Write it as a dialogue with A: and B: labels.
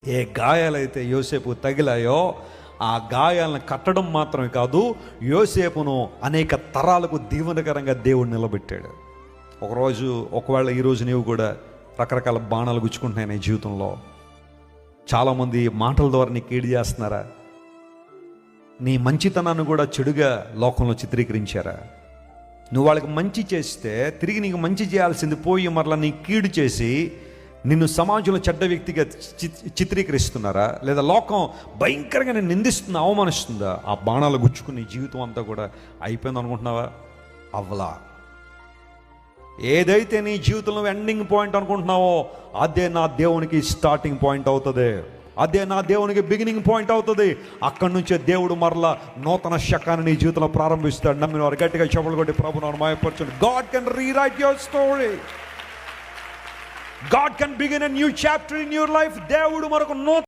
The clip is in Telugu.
A: ఏ గాయాలైతే యోసేపు తగిలాయో ఆ గాయాలను కట్టడం మాత్రమే కాదు, యోసేపును అనేక తరాలకు దీవెనకరంగా దేవుడు నిలబెట్టాడు. ఒకవేళ ఈరోజు నీవు కూడా రకరకాల బాణాలు గుచ్చుకుంటున్నాయి నీ జీవితంలో. చాలామంది మాటల ద్వారా నీకు కీడు చేస్తున్నారా? నీ మంచితనాన్ని కూడా చెడుగా లోకంలో చిత్రీకరించారా? నువ్వు వాళ్ళకి మంచి చేస్తే తిరిగి నీకు మంచి చేయాల్సింది పోయి మరలా నీ కీడు చేసి నిన్ను సమాజంలో చెడ్డ వ్యక్తిగా చిత్రీకరిస్తున్నారా? లేదా లోకం భయంకరంగా నేను నిందిస్తుందా, అవమానిస్తుందా? ఆ బాణాలు గుచ్చుకుని నీ జీవితం అంతా కూడా అయిపోయింది అనుకుంటున్నావా? అవ్వలా. ఏదైతే నీ జీవితంలో ఎండింగ్ పాయింట్ అనుకుంటున్నావో అదే నా దేవునికి స్టార్టింగ్ పాయింట్ అవుతుంది. అదే నా దేవునికి బిగినింగ్ పాయింట్ అవుతుంది. అక్కడి నుంచే దేవుడు మరలా నూతన శకాన్ని నీ జీవితంలో ప్రారంభిస్తాడు. నమ్మిన వారు గట్టిగా చెప్పులు కొట్టి ప్రభువును మాయపరచండి. God can rewrite your story. God can begin a new chapter in your life. దేవుడు మరొక